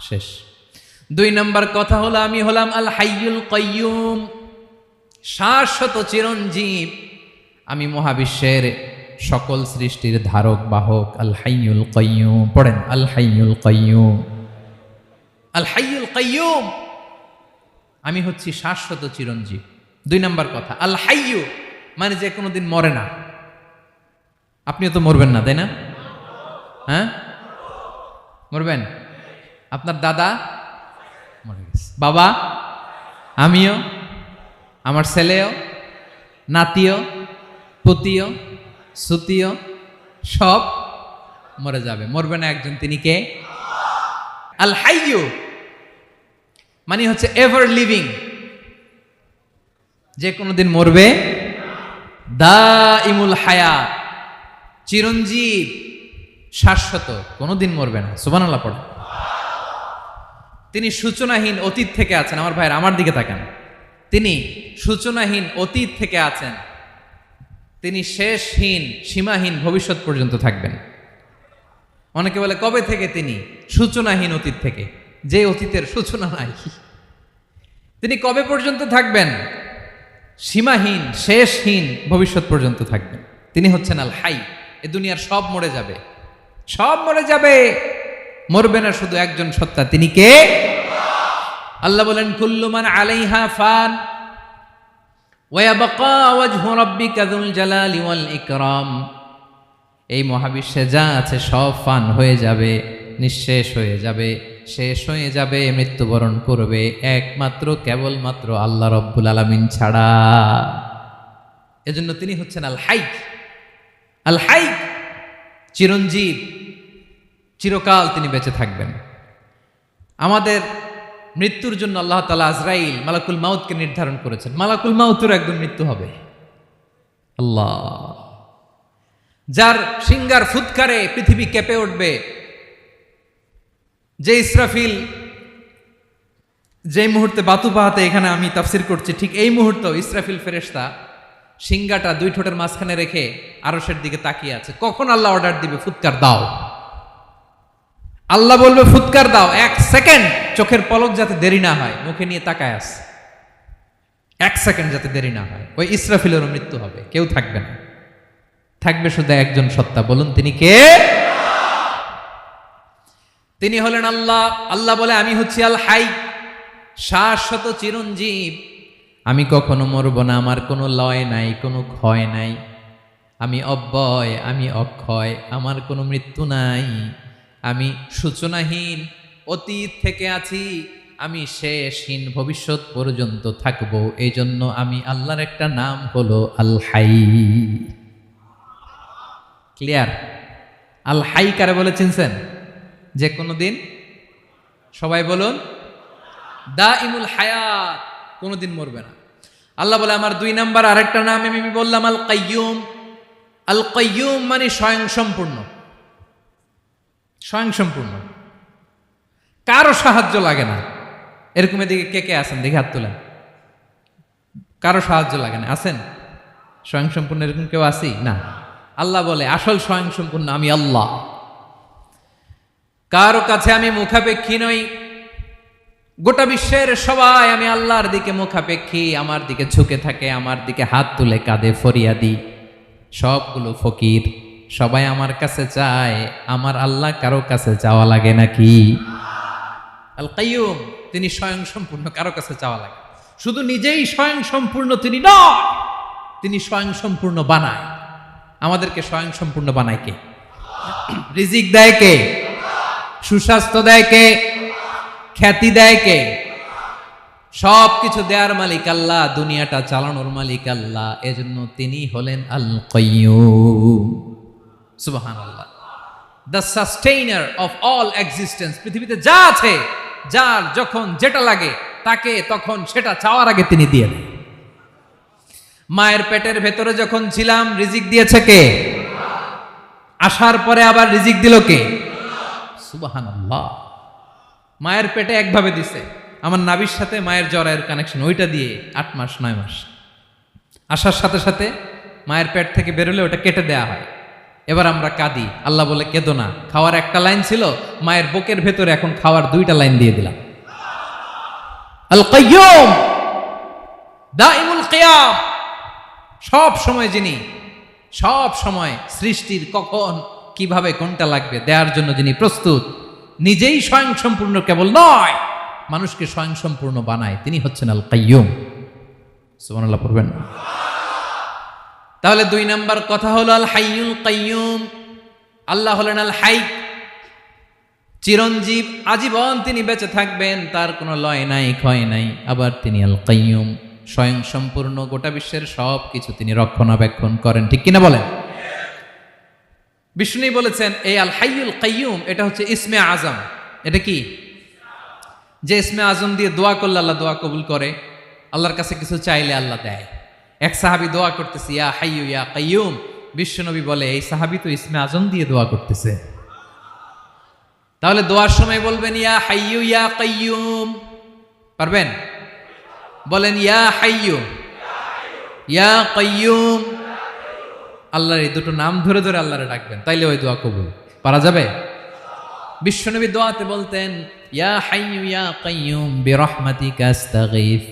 শেষ। ২ নম্বর কথা হলো আমি হলাম আল হাইয়ুল কাইয়ুম, শাশ্বত চিরঞ্জীব, আমি মহাবিশ্বের সকল সৃষ্টির ধারক বাহক। আল হাইয়ুল কাইয়ুম, পড়েন আল হাইয়ুল কাইয়ুম, আল হাইয়ুল কাইয়ুম, আমি হচ্ছি শাশ্বত চিরঞ্জীব। 2 নম্বর কথা, আল হাইয়ু মানে যে কোনোদিন মরে না। আপনিও তো মরবেন না, তাই না? হ্যাঁ, মরবেন। আপনার দাদা মরে গেছে, বাবা, আমিও, আমার ছেলেও, নাতিও, পুতিও, সুতিও, সব মরে যাবে। মরবে না একজন, তিনি কে? আল হাইয়ু মানে হচ্ছে এভার লিভিং, যে কোনোদিন মরবে। দাইমুল হায়াত, চিরঞ্জীব, শাশ্বত, কোনোদিন মরবে না। সুবহানাল্লাহ পড়ে। তিনি সূচনাহীন অতীত থেকে আছেন। আমার ভাইয়ের, আমার দিকে তাকান। তিনি সূচনাহীন অতীত থেকে আছেন, তিনি শেষহীন সীমাহীন ভবিষ্যৎ পর্যন্ত থাকবেন। অনেকে বলে কবে থেকে? তিনি সূচনাহীন অতীত থেকে, যে অতীতের সূচনা নাই। তিনি কবে পর্যন্ত থাকবেন? সীমাহীন শেষহীন ভবিষ্যৎ পর্যন্ত থাকবেন। তিনি হচ্ছেন আল হাই। এ দুনিয়ার সব মরে যাবে, সব মরে যাবে, মরবে না শুধু একজন সত্তা, তিনি কে? আল্লাহ বলেন কুল্লু মান আলাইহা ফান ওয়া ইয়াবকা ওয়াজহু রাব্বিকা যুল জালালি ওয়াল ইকরাম। এই মহাবিশ্বে যা আছে সব ফান হয়ে যাবে, নিঃশেষ হয়ে যাবে, শেষ হয়ে যাবে, মৃত্যুবরণ করবে, একমাত্র কেবলমাত্র আল্লাহ রব্বুল আলামিন ছাড়া। এজন্য তিনি হচ্ছেন আল হাই। আল হাই চিরঞ্জীব, চিরকাল তিনি বেঁচে থাকবেন। আমাদের মৃত্যুর জন্য আল্লাহ তাআলা আজরাইল মালাকুল মাউতকে নির্ধারণ করেছেন। মালাকুল মাউতের একদম মৃত্যু হবে। আল্লাহ, যার সিঙ্গার ফুৎকারে পৃথিবী কেঁপে উঠবে, যে ইসরাফিল যে মুহূর্তে বাতু পাহাতে এখানে আমি তাফসির করছি, ঠিক এই মুহূর্তে ইসরাফিল ফেরেশতা সিঙ্গাটা 2 ঠোঁটের মাঝখানে রেখে আরশের দিকে তাকিয়ে আছে। কখন আল্লাহ অর্ডার দিবে ফুৎকার দাও, আল্লাহ বলবে ফুৎকার দাও, 1 সেকেন্ড চোখের পলক যাতে দেরি না হয়, মুখে নিয়ে তাকায় আছে, 1 সেকেন্ড যাতে দেরি না হয়, ওই ইসরাফিলেরও মৃত্যু হবে, কেউ থাকবে না, থাকবে শুধু একজন সত্তা। বলুন তিনি কে? তিনি হলেন আল্লাহ। আল্লাহ বলে আমি হচ্ছি আল হাই, শাশ্বত চিরঞ্জীব, আমি কখনো মরব না, আমার কোনো লয় নাই, কোনো ক্ষয় নাই, আমি অব্যয়, আমি অক্ষয়, আমার কোনো মৃত্যু নাই, আমি সূচনাহীন অতীত থেকে আছি, আমি শেষহীন ভবিষ্যৎ পর্যন্ত থাকবো। এই জন্য আমি আল্লাহর একটা নাম হলো আল হাই। ক্লিয়ার? আল হাই কারে বলে চিনছেন? যে কোনো দিন, সবাই বলুন, দাইমুল হায়াত, কোনোদিন মরবে না। আল্লাহ বলে আমার 2 নাম্বার আরেকটা নাম আমি বললাম আল কাইয়ুম। আল কাইয়ুম মানে স্বয়ংসম্পূর্ণ, স্বয়ংসম্পূর্ণ, কারো সাহায্য লাগে না। এরকম এদিকে কে কে আছেন দেখে হাত তোলেন। কারো সাহায্য লাগে না, আছেন? স্বয়ংসম্পূর্ণ এরকম কেউ আছি না? আল্লাহ বলে আসল স্বয়ংসম্পূর্ণ আমি আল্লাহ। কারো কাছে আমি মুখাপেক্ষী নই। গোটা বিশ্বের সবাই আমি আল্লাহর দিকে মুখাপেক্ষী, আমার দিকে ঝুঁকে থাকে, আমার দিকে হাত তুলে কাঁধে ফরিয়াদি। সবগুলো ফকির, সবাই আমার কাছে চায়, আমার আল্লাহ কারো কাছে চাওয়া লাগে নাকি? আল কাইয়ুম, তিনি স্বয়ংসম্পূর্ণ, কারো কাছে চাওয়া লাগে। শুধু নিজেই স্বয়ংসম্পূর্ণ তিনি নয়, তিনি স্বয়ংসম্পূর্ণ বানায়। আমাদেরকে স্বয়ংসম্পূর্ণ বানায় কে? রিজিক দেয় কে? সুস্বাস্থ্য দেয় কে? খ্যাতি দেয় কে? সব কিছু দেয়ার মালিক আল্লাহ, দুনিয়াটা চালানোর মালিক আল্লাহ। এজন্য তিনি হলেন আল কাইয়ুম। সুবহানাল্লাহ। The sustainer of all existence. পৃথিবীতে যা আছে, যার যখন যেটা লাগে তাকে তখন সেটা চাওয়ার আগে তিনি দিয়ে দেন। মায়ের পেটের ভেতরে যখন ছিলাম রিজিক দিয়েছে কে? আসার পরে আবার রিজিক দিল কে? সুবহানাল্লাহ। মায়ের পেটে একভাবে দিছে, আমার নাভির সাথে মায়ের জ্বরের কানেকশন, ওইটা দিয়ে 8 মাস 9 মাস আসার সাথে সাথে মায়ের পেট থেকে বেরোলে ওটা কেটে দেয়া হয়। এবার আমরা কাঁদি, আল্লাহ বলে কেঁদো না, খাওয়ার একটা লাইন ছিল, মায়ের বুকের ভেতরে এখন খাওয়ার 2টা লাইন দিয়ে দিলাম। আল কাইয়ুম, দাইমুল কিয়াম, সব সময় যিনি, সব সময় সৃষ্টির কখন কিভাবে কোনটা লাগবে দেওয়ার জন্য যিনি প্রস্তুত, নিজেই স্বয়ংসম্পূর্ণ কেবল নয়, মানুষকে স্বয়ংসম্পূর্ণ বানায়, তিনি হচ্ছেন আল কাইয়ুম। সুবহানাল্লাহ পড়বেন। তাহলে 2 নাম্বার কথা হলো আল হাইয়ুল কাইয়ুম। আল্লাহ হলেন আল হাই, চিরঞ্জীব, আজীবন তিনি বেঁচে থাকবেন, তার কোনো লয় নাই, ক্ষয় নাই। আবার তিনি আল কাইয়ুম, স্বয়ং সম্পূর্ণ, গোটা বিশ্বের সব কিছু তিনি রক্ষণাবেক্ষণ করেন, ঠিক কিনা বলেন? বিষ্ণু বলেছেন এই আল হাইয়ুল কাইয়ুম এটা হচ্ছে ইসমে আজম। এটা কি? যে ইসমে আজম দিয়ে দোয়া করলে আল্লাহ দোয়া কবুল করে, আল্লাহর কাছে কিছু চাইলে আল্লাহ দেয়। এক সাহাবী দোয়া করতেছে ইয়া হাইয়ু ইয়া কাইয়ুম, বিশ্বনবী বলে এই সাহাবী তো ইসমে আজম দিয়ে দোয়া করতেছে। তাহলে দোয়ার সময় বলবেন ইয়া হাইয়ু ইয়া কাইয়ুম, পারবেন? বলেন ইয়া হাইয়ু ইয়া কাইয়ুম। আল্লাহর এই দুটো নাম ধরে ধরে আল্লাহরে ডাকবেন, তাইলে ওই দোয়া কবুল। পারা যাবে? বিশ্বনবী দোয়াতে বলতেন ইয়া হাইয়ু ইয়া কাইয়ুম বিরহমাতিকা আস্তাগীথ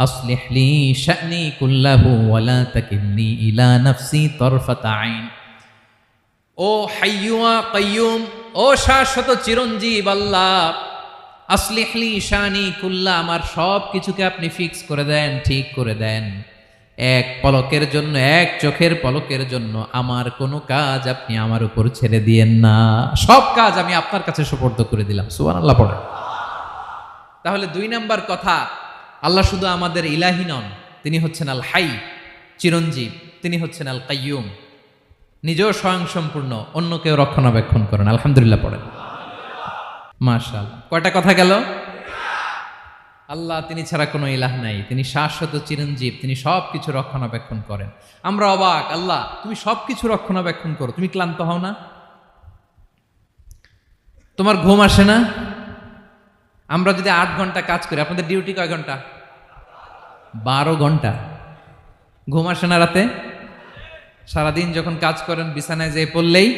আসলিহ লি শা'নি কুল্লাহু ওয়া লা তাকিলনি ইলা নাফসি তারফাতা আইন। ও হাইয়ু ওয়া কাইয়ুম, ও শাশ্বত চিরঞ্জীব আল্লাহ, আসলিহ লি শা'নি কুল্লা, আমার সব কিছুকে আপনি ফিক্স করে দেন, ঠিক করে দেন। এক পলকের জন্য, এক চোখের পলকের জন্য আমার কোনো কাজ আপনি আমার উপর ছেড়ে দিয়েন না, সব কাজ আমি আপনার কাছে সুপর্দ করে দিলাম। সুবহানাল্লাহ পড়ে। তাহলে 2 নাম্বার কথা, আল্লাহ শুধু আমাদের ইলাহি নন, তিনি হচ্ছেন আল হাই, চিরঞ্জীব, তিনি হচ্ছেন আল কাইয়ুম, নিজেও স্বয়ংসম্পূর্ণ, অন্যকেও রক্ষণাবেক্ষণ করেন। আলহামদুলিল্লাহ পড়েন। মাশাআল্লাহ। কয়টা কথা গেল? আল্লাহ তিনি ছাড়া কোনো ইলাহ নাই, তিনি শাশ্বত চিরঞ্জীব, তিনি সব কিছু রক্ষণাবেক্ষণ করেন। আমরা অবাক, আল্লাহ তুমি সব কিছু রক্ষণাবেক্ষণ করো, তুমি ক্লান্ত হও না? তোমার ঘুম আসে না? আমরা যদি 8 ঘন্টা কাজ করি, আপনাদের ডিউটি কয় ঘন্টা? 12 ঘন্টা। ঘুম আসে না রাতে? সারাদিন যখন কাজ করেন বিছানায় যেয়ে পড়লেই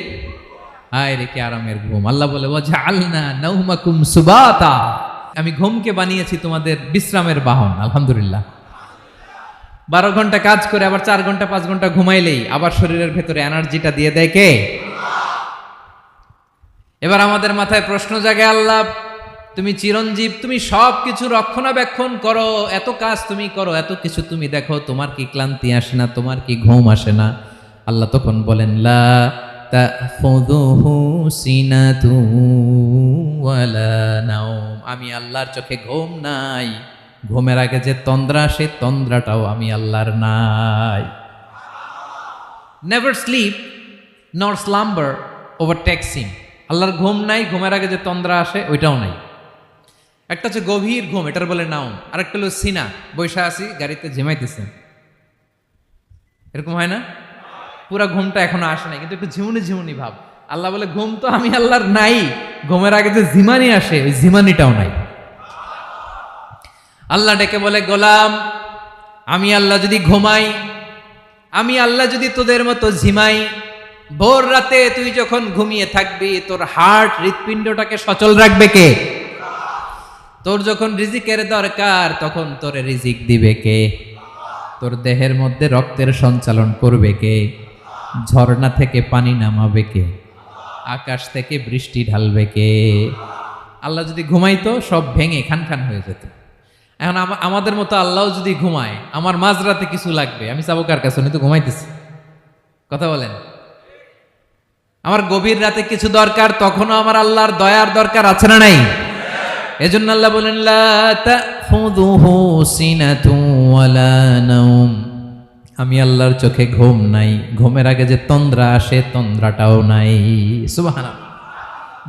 হায় রে কি আরামের ঘুম। আল্লাহ বলে ওয়াজআলনা নাওমাকুম সুবাতা, আমি ঘুমকে বানিয়েছি তোমাদের বিশ্রামের বাহন। আলহামদুলিল্লাহ। 12 ঘন্টা কাজ করে আবার 4 ঘন্টা 5 ঘন্টা ঘুমাইলেই আবার শরীরের ভেতরে এনার্জিটা দিয়ে দেয় কে? এবার আমাদের মাথায় প্রশ্ন জাগে, আল্লাহ তুমি চিরঞ্জীব, তুমি সব কিছু রক্ষণাবেক্ষণ করো, এত কাজ তুমি করো, এত কিছু তুমি দেখো, তোমার কি ক্লান্তি আসে না? তোমার কি ঘুম আসে না? আল্লাহ তখন বলেন লা তাখুযুহু সিনাতু ওয়ালা নাওম, আমি আল্লাহর চোখে ঘুম নাই, ঘুমের আগে যে তন্দ্রা, সে তন্দ্রাটাও আমি আল্লাহর নাই। নেভার স্লিপ নর স্লাম্বার ওভারটেকস হিম। আল্লাহর ঘুম নাই, ঘুমের আগে যে তন্দ্রা আসে ওইটাও নাই। একটা হচ্ছে গভীর ঘুম, এটার বলে নাওম, আর একটা হলো সিনা, বৈশা আছি গাড়িতে ঝিমাইতেছেন, এরকম হয় না? পুরা ঘুমটা এখনো আসে নাই, কিন্তু একটু ঝিমুনি ঝিমুনি ভাব। আল্লাহ বলে ঘুম তো আমি আল্লাহর নাই, ঘুমের আগে যে ঝিমানি আসে ওই ঝিমানিটাও নাই। আল্লাহ ডেকে বলে গোলাম, আমি আল্লাহ যদি ঘুমাই, আমি আল্লাহ যদি তোদের মতো ঝিমাই, ভোর রাতে তুই যখন ঘুমিয়ে থাকবি, তোর হার্ট, হৃৎপিণ্ডটাকে সচল রাখবে কে? তোর যখন রিজিকের দরকার তখন তোরে রিজিক দিবে কে? তোর দেহের মধ্যে রক্তের সঞ্চালন করবে কে? ঝর্ণা থেকে পানি নামাবে কে? আকাশ থেকে বৃষ্টি ঢালবে কে? আল্লাহ যদি ঘুমাইতো সব ভেঙে খান খান হয়ে যেত। এখন আমাদের মতো আল্লাহ যদি ঘুমায়, আমার মাঝরাতে কিছু লাগবে, আমি যাবো কার কাছে? উনি তো ঘুমাইতেছি। কথা বলেন। আমার গভীর রাতে কিছু দরকার, তখনও আমার আল্লাহর দয়ার দরকার আছে না নাই? এজন্য আল্লাহ বলেন লা তাখুযুহু সিনাতু ওয়ালা নাওম, আমি আল্লাহর চোখে ঘুম নাই, ঘুমের আগে যে তন্দ্রা আসে তন্দ্রাটাও নাই। সুবহানাল্লাহ।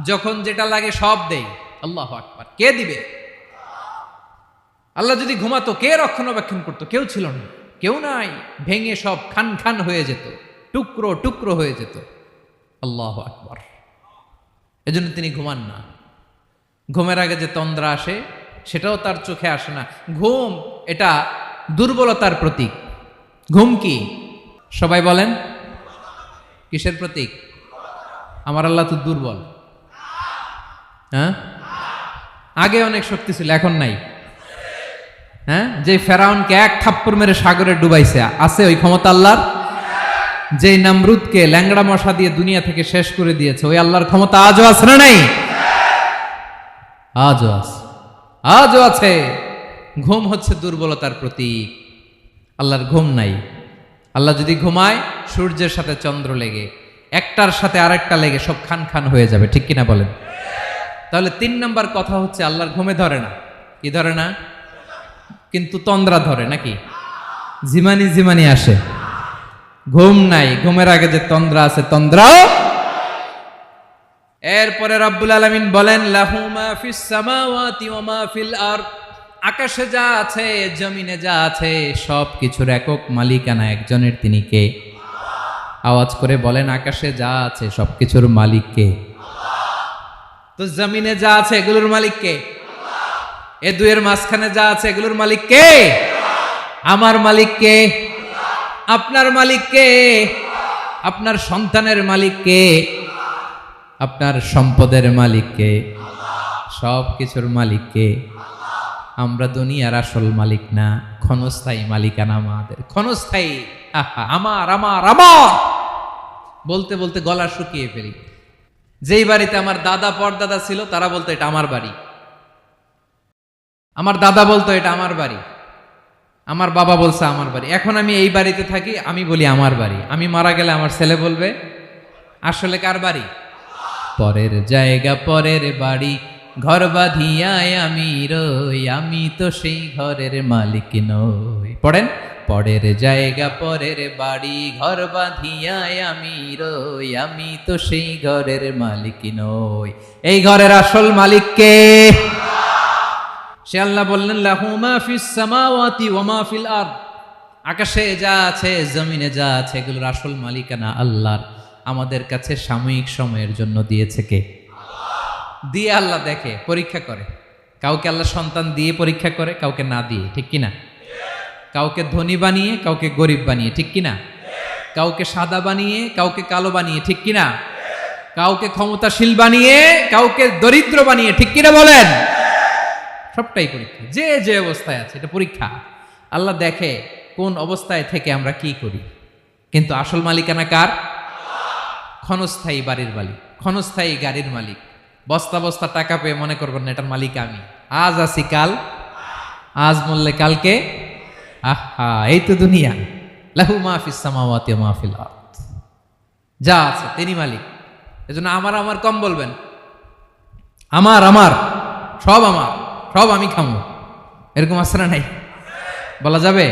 যখন যেটা লাগে সব দেই। আল্লাহু আকবার। কে দিবে? আল্লাহ যদি ঘুমাতো কে রক্ষণাবেক্ষণ করতো? কেউ ছিল না, কেউ নাই, ভেঙে সব খান খান হয়ে যেত, টুকরো টুকরো হয়ে যেত। আল্লাহু আকবার। এজন্য তিনি ঘুমান না। ঘুমের আগে যে তন্দ্রা আসে সেটাও তার চোখে আসে না। ঘুম এটা দুর্বলতার প্রতীক। ঘুম কি? সবাই বলেন কিসের প্রতীক? আমার আল্লাহ তো দুর্বল। হ্যাঁ, আগে অনেক শক্তি ছিল, এখন নাই। হ্যাঁ, যে ফেরাউনকে এক থাপ্পড় মেরে সাগরে ডুবাইছে, আছে ওই ক্ষমতা আল্লাহর? যে নামরুদকে ল্যাংড়া মশা দিয়ে দুনিয়া থেকে শেষ করে দিয়েছে, ওই আল্লাহর ক্ষমতা আজও আছে না নাই? আজও আছে, আজও আছে। ঘুম হচ্ছে দুর্বলতার প্রতীক। আল্লাহর ঘুম নাই। আল্লাহ যদি ঘুমায়, সূর্যের সাথে চন্দ্র লেগে, একটার সাথে আরেকটা লেগে সব খান খান হয়ে যাবে, ঠিক কিনা বলেন? তাহলে 3 নাম্বার কথা হচ্ছে আল্লাহর ঘুমে ধরে না। কি ধরে না? কিন্তু তন্দ্রা ধরে নাকি? জিমানি জিমানি আসে। ঘুম নাই, ঘুমের আগে যে তন্দ্রা আছে, তন্দ্রাও। এরপরে রব্বুল আলামিন বলেন, লাহু মা ফিস সামাওয়াতি ওয়া মা ফিল আরদ, আকাশে যা আছে, জমিনে যা আছে, সব কিছুর একক মালিকানা একজনের। তিনি কে? আওয়াজ করে বলেন, আকাশে যা আছে সব কিছুর মালিক কে? তো জমিনে যা আছে এগুলোর মালিক কে? এ দুয়ের মাঝখানে যা আছে এগুলোর মালিক কে? আমার মালিক কে? আপনার মালিক কে? আপনার সন্তানের মালিক কে? আপনার সম্পদের মালিক কে? সব কিছুর মালিক কে? আমরা দুনিয়ার আসল মালিক না, ক্ষণস্থায়ী মালিকানা আমাদের। ক্ষণস্থায়ী। আমার আমার আমার বলতে বলতে গলা শুকিয়ে ফেলি। যেই বাড়িতে আমার দাদা পরদাদা ছিল, তারা বলতো এটা আমার বাড়ি। আমার দাদা বলতো এটা আমার বাড়ি, আমার বাবা বলছে আমার বাড়ি। এখন আমি এই বাড়িতে থাকি, আমি বলি আমার বাড়ি। আমি মারা গেলে আমার ছেলে বলবে আসলে কার বাড়ি? পরের জায়গা পরের বাড়ি, ঘর বাঁধিয়ায় আমি রই, আমি তো সেই ঘরের মালিক নই। পড়েন, পরের জায়গা পরের বাড়ি, ঘর বাঁধিয়ায় আমি রই, আমি তো সেই ঘরের মালিক নই। এই ঘরের আসল মালিক কে? সে আল্লাহ বললেন, লাহু মা ফিস সামাওয়াতি ওয়া মা ফিল আরদ, আকাশে যা আছে, জমিনে যা আছে, এগুলোর আসল মালিকানা আল্লাহর। আমাদের কাছে সাময়িক সময়ের জন্য দিয়েছে কে? দিয়ে আল্লাহ দেখে, পরীক্ষা করে। কাউকে আল্লাহ সন্তান দিয়ে পরীক্ষা করে, কাউকে না দিয়ে, ঠিক কিনা? কাউকে ধনী বানিয়ে, কাউকে গরিব বানিয়ে, ঠিক কিনা? কাউকে সাদা বানিয়ে, কাউকে কালো বানিয়ে, ঠিক কিনা? কাউকে ক্ষমতাশীল বানিয়ে, কাউকে দরিদ্র বানিয়ে, ঠিক কিনা বলেন? সবটাই পরীক্ষা। যে যে অবস্থায় আছে, এটা পরীক্ষা। আল্লাহ দেখে কোন অবস্থায় থেকে আমরা কি করি। কিন্তু আসল মালিকানা কার? ক্ষণস্থায়ী বাড়ির মালিক, ক্ষণস্থায়ী গাড়ির মালিক। বস্তা বস্তা টাকা পেয়ে মনে করবেন না এটার মালিক আমি। আজ আছি কাল, আজ মরলে কালকে। আহা, এই তো দুনিয়া। লাহু মা ফিস সামাওয়াতি ওয়া মা ফিল আরদ, যা আছে তিনি মালিক। এজন্য আমার আমার কম বলবেন। আমার আমার সব আমার, সব আমি খামো, এরকম আছে না নাই? বলা যাবে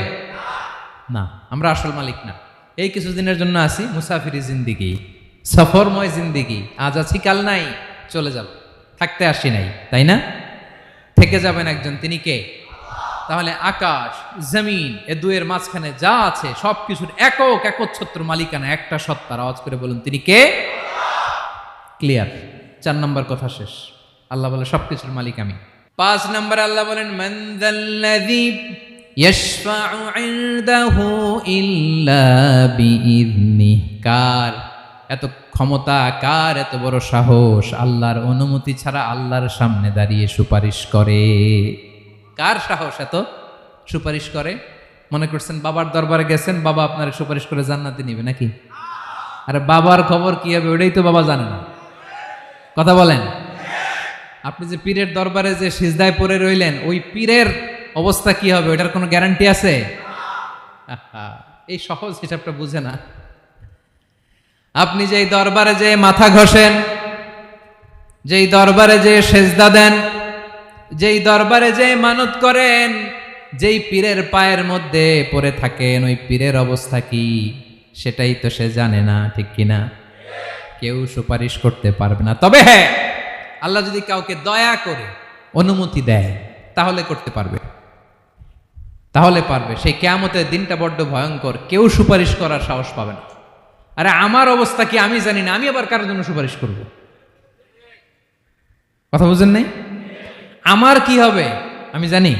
না। আমরা আসল মালিক না। এই কিছুদিনের জন্য আছি, মুসাফিরি জিন্দিগি, সফরময় জিন্দিগি। আজ আছি কাল নাই, চলে যাব। থাকতে আসি নাই, তাই না? থেকে যাবেন একজন, তিনি কে? তাহলে আকাশ জমিন এ দুয়ের মাঝখানে যা আছে সব কিছুর একক একচ্ছত্র মালিকানা একটা সত্তার। আওয়াজ করে বলুন, তিনি কে? ক্লিয়ার। 4 নম্বর কথা শেষ। আল্লাহ বলে সবকিছুর মালিক আমি। 5 নম্বরে আল্লাহ বলেন, মান যাল্লাযী ইয়াশফাউ ইনদাহু ইল্লা বিইযনিহি, কার এত ক্ষমতা, কার এত বড় সাহস, আল্লাহর অনুমতি ছাড়া আল্লাহর সামনে দাঁড়িয়ে সুপারিশ করে? কার সাহস এত সুপারিশ করে? মনে করছেন বাবার দরবারে গেছেন, বাবা আপনার সুপারিশ করে জান্নাতে নিবে নাকি? আরে বাবার খবর কি হবে ওইটাই তো বাবা জানে না। কথা বলেন। আপনি যে পীরের দরবারে যে সিজদায় পড়ে রইলেন, ওই পীরের অবস্থা কি হবে ওইটার কোনো গ্যারান্টি আছে? এই সহজ হিসাবটা বুঝে না। আপনি যেই দরবারে যে মাথা ঘষেন, যেই দরবারে যে সেজদা দেন, যেই দরবারে যে মানত করেন, যেই পীরের পায়ের মধ্যে পড়ে থাকেন, ওই পীরের অবস্থা কি সেটাই তো সে জানে না, ঠিক কিনা? কেউ সুপারিশ করতে পারবে না। তবে হ্যাঁ, আল্লাহ যদি কাউকে দয়া করে অনুমতি দেয় তাহলে করতে পারবে, তাহলে পারবে। সেই কিয়ামতের দিনটা বড্ড ভয়ঙ্কর, কেউ সুপারিশ করার সাহস পাবে না। আরে আমার অবস্থা কি আমি জানি না, আমি আবার কারোর জন্য সুপারিশ করব? কথা বুঝেন নাই? আমার কি হবে আমি জানি,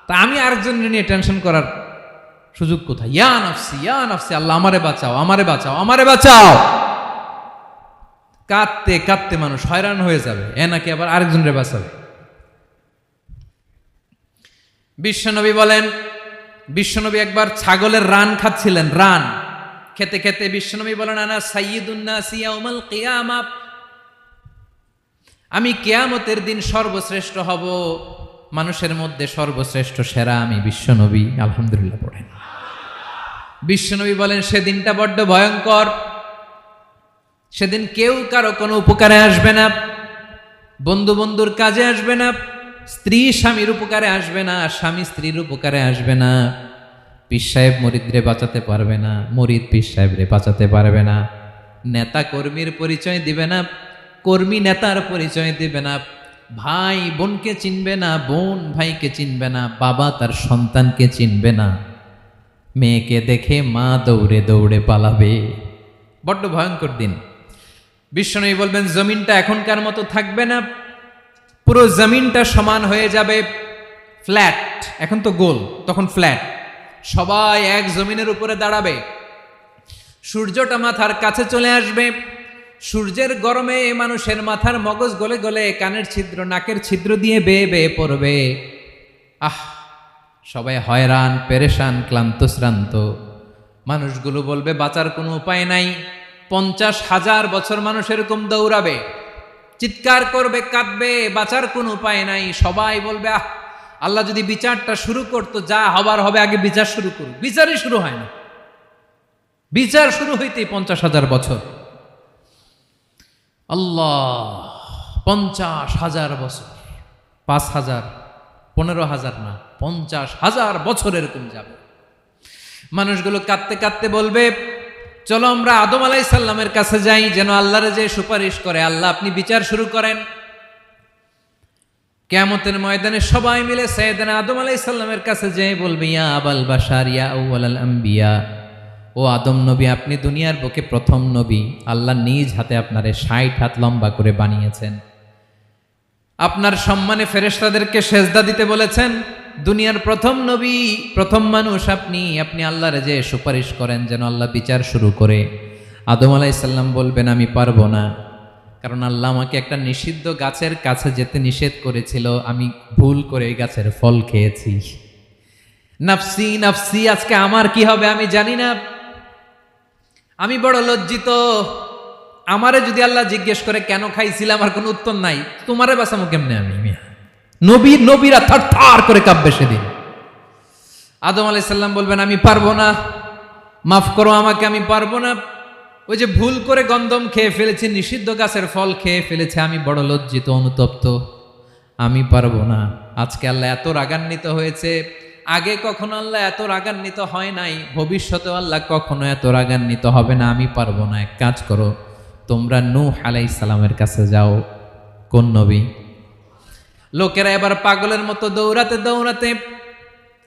তা আমি আরেকজনের নিয়ে টেনশন করার সুযোগ কোথায়? ইয়া নাফসি, ইয়া নাফসি, আল্লাহ আমারে বাঁচাও, আমারে বাঁচাও, আমারে বাঁচাও। কাঁদতে কাঁদতে মানুষ হয়রান হয়ে যাবে, এ নাকি আবার আরেকজনের বাঁচাবে। বিশ্বনবী বলেন, বিশ্বনবী একবার ছাগলের রান খাচ্ছিলেন, রান খেতে খেতে বিশ্বনবী বলেন, আনা সাইয়্যিদুন নাসি ইয়াউমাল কিয়ামা, আমি কিয়ামতের দিন সর্বশ্রেষ্ঠ হব, মানুষের মধ্যে সর্বশ্রেষ্ঠ সেরা আমি বিশ্বনবী। আলহামদুলিল্লাহ পড়েন। বিশ্বনবী বলেন, সেদিনটা বড্ড ভয়ঙ্কর, সেদিন কেউ কারো কোনো উপকারে আসবে না, বন্ধু বন্ধুর কাজে আসবে না, স্ত্রী স্বামীর উপকারে আসবে না, স্বামী স্ত্রীর উপকারে আসবে না, পীর সাহেব মুরিদরে বাঁচাতে পারবে না, মুরিদ পীর সাহেবরে বাঁচাতে পারবে না, নেতা কর্মীর পরিচয় দিবে না, কর্মী নেতার পরিচয় দিবে না, ভাই বোনকে চিনবে না, বোন ভাইকে চিনবে না, বাবা তার সন্তানকে চিনবে না, মেয়েকে দেখে মা দৌড়ে দৌড়ে পালাবে। বড্ড ভয়ঙ্কর দিন। বিশ্বনবী বলবেন, জমিনটা এখনকার মতো থাকবে না, পুরো জমিনটা সমান হয়ে যাবে, ফ্ল্যাট, এখন তো গোল, তখন ফ্ল্যাট, সবাই এক জমিনের উপরে দাঁড়াবে, সূর্যটা মাথার কাছে চলে আসবে, সূর্যের গরমে মানুষের মাথার মগজ গলে গলে কানের ছিদ্র নাকের ছিদ্র দিয়ে বেয়ে বেয়ে পড়বে। আহ, সবাই হয়রান, পেরেশান, ক্লান্ত শ্রান্ত। মানুষগুলো বলবে বাঁচার কোনো উপায় নাই। 50,000 বছর মানুষ এরকম দৌড়াবে, চিৎকার করবে, কাঁদবে, বাঁচার কোনো উপায় নাই। সবাই বলবে, আহ, আল্লাহ যদি বিচারটা শুরু করতো, যা হবার হবে, আগে বিচার শুরু করুক। বিচারই শুরু হয় না, বিচার শুরু হইতেই 50,000 বছর। আল্লাহ, 50,000 বছর, 5,000, 15,000 না, 50,000 বছর এরকম যাবে। মানুষগুলো কাঁদতে কাঁদতে বলবে, চলো আমরা আদম আলাইহিস সালামের কাছে যাই, যেন আল্লাহর যে সুপারিশ করে, আল্লাহ আপনি বিচার শুরু করেন। কিয়ামতের ময়দানে সবাই মিলে সাইয়েদনা আদম আলাইহিস সালামের কাছে যেয়ে বলবে, ইয়া আবাল বাশার ইয়া আউয়ালাল আম্বিয়া, ও আদম নবী, আপনি দুনিয়ার বুকে প্রথম নবী, আল্লাহ নিজ হাতে আপনারে 60 হাত লম্বা করে বানিয়েছেন, আপনার সম্মানে ফেরেশতাদেরকে সেজদা দিতে বলেছেন, দুনিয়ার প্রথম নবী, প্রথম মানুষ আপনি, আপনি আল্লাহর যে সুপারিশ করেন যেন আল্লাহ বিচার শুরু করে। আদম আলাইহিস সালাম বলবেন, আমি পারবো না, কারণ আল্লাহ আমাকে একটা নিষিদ্ধ গাছের কাছে যেতে নিষেধ করেছিল, আমি ভুল করে এই গাছের ফল খেয়েছি। নাফসি নাফসি, আজকে আমার কি হবে আমি জানি না, আমি বড় লজ্জিত। আমারে যদি আল্লাহ জিজ্ঞেস করে কেন খাইছিলাম, আমার কোনো উত্তর নাই, তোমারে বাঁচামো কেমনে আমি? নবীরা থার থার করে কাঁপবে সেদিন। আদম আলাইহিস সালাম বলবেন, আমি পারবো না, মাফ করো আমাকে, আমি পারবো না, ওই যে ভুল করে গন্ধম খেয়ে ফেলেছি, নিষিদ্ধ গাছের ফল খেয়ে ফেলেছে, আমি বড় লজ্জিত, অনুতপ্ত, আমি পারবো না। আজকে আল্লাহ এত রাগান্বিত হয়েছে, আগে কখনো আল্লাহ এত রাগান্বিত হয় নাই, ভবিষ্যতেও আল্লাহ কখনো এত রাগান্বিত হবে না, আমি পারবো না। এক কাজ করো, তোমরা নূহ আলাইহিস সালামের কাছে যাও। কোন নবী? লোকেরা এবার পাগলের মতো দৌড়াতে দৌড়াতে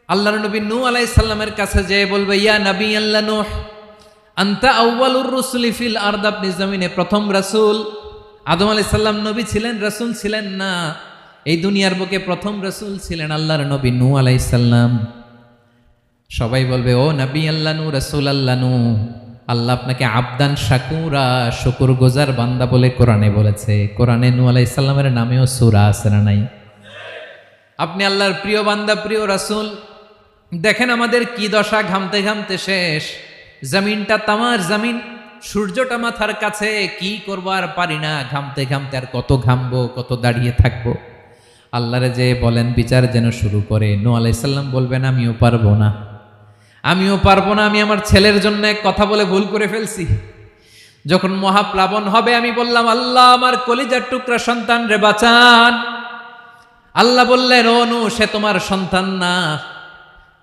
আল্লাহর নবী নূহ আলাইহিস সালামের কাছে যেয়ে বলবে, ইয়া নবী আল্লাহ নূহ, আনতা আউয়ালুর রুসুলি ফিল আরদ, আপনি জমিনে প্রথম রাসূল। আদম আলাইহিস সালাম নবী ছিলেন, রাসূল ছিলেন না, এই দুনিয়ার বুকে প্রথম রাসূল ছিলেন আল্লাহর নবী নূহ আলাইহিস সালাম। সবাই বলবে, ও নবী আল্লাহ নূহ, রাসূল আল্লাহ নূহ, আল্লাহ আপনাকে আবদান শাকুরা, শুকর গুজার বান্দা বলে কোরআনে বলেছে। কোরআনে নূহ আলাইহিস সালামের নামেও সূরা আছে না নাই? আপনি আল্লাহর প্রিয় বান্দা, প্রিয় রাসূল। দেখেন আমাদের কি দশা, ঘামতে ঘামতে শেষ, জমিনটা তামার জমিন, সূর্যটা মাথার কাছে, কি করবো আর পারি না, ঘামতে ঘামতে আর কত ঘামবো, কত দাঁড়িয়ে থাকবো। আল্লাহরে যে বলেন বিচার যেন শুরু করে। নূহ আলাইহিস সালাম বলবেন, আমিও পারবো না, আমিও পারবো না, আমি আমার ছেলের জন্য কথা বলে ভুল করে ফেলছি। যখন মহাপ্লাবন হবে আমি বললাম, আল্লাহ আমার কলিজার টুকরা সন্তান রে বাঁচান। আল্লাহ বললেন, ও নূহ, সে তোমার সন্তান না,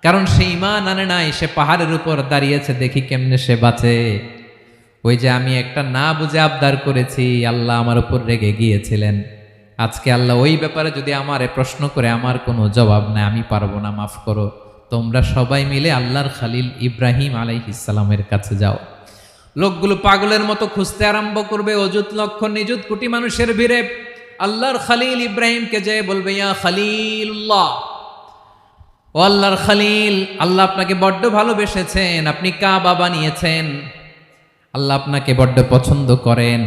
কারণ সে ঈমান আনে নাই, সে পাহাড়ের উপর দাঁড়িয়েছে, দেখি কেমনে সে বাঁচে। ওই যে আমি একটা না বুঝে আবদার করেছি, আল্লাহ আমার উপর রেগে গিয়েছিলেন। আজকে আল্লাহ ওই ব্যাপারে যদি আমারে প্রশ্ন করে, আমার কোনো জবাব নাই, আমি পারবো না, মাফ করো। তোমরা সবাই মিলে আল্লাহর খালিল ইব্রাহিম আলাইহিস সালামের কাছে যাও। লোকগুলো পাগলের মতো খুঁজতে আরম্ভ করবে, অযুত লক্ষ নিযুত কোটি মানুষের ভিড়ে আল্লাহর খালিল ইব্রাহিমকে যেয়ে বলবে, ইয়া খালিলুল্লাহ, ও আল্লাহর খালিল, আল্লাহ আপনাকে বড্ড ভালোবেসেছেন, আপনি কাবা বানিয়েছেন, আল্লাহ আপনাকে বড্ড পছন্দ করেন।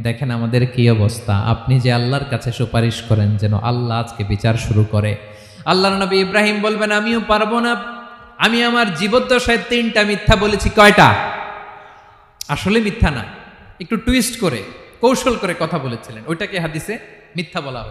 দেখেন আমাদের কি অবস্থা, আপনি যে আল্লাহর কাছে সুপারিশ করেন যেন আল্লাহ আজকে বিচার শুরু করে। আল্লাহর নবী ইব্রাহিম বলবেন আমিও পারবো না, আমি আমার জীবদ্দশায় 3টা মিথ্যা বলেছি। কয়টা? আসলে মিথ্যা না, একটু টুইস্ট করে কৌশল করে কথা বলেছিলেন, ওইটাকে হাদিসে মিথ্যা বলা হয়।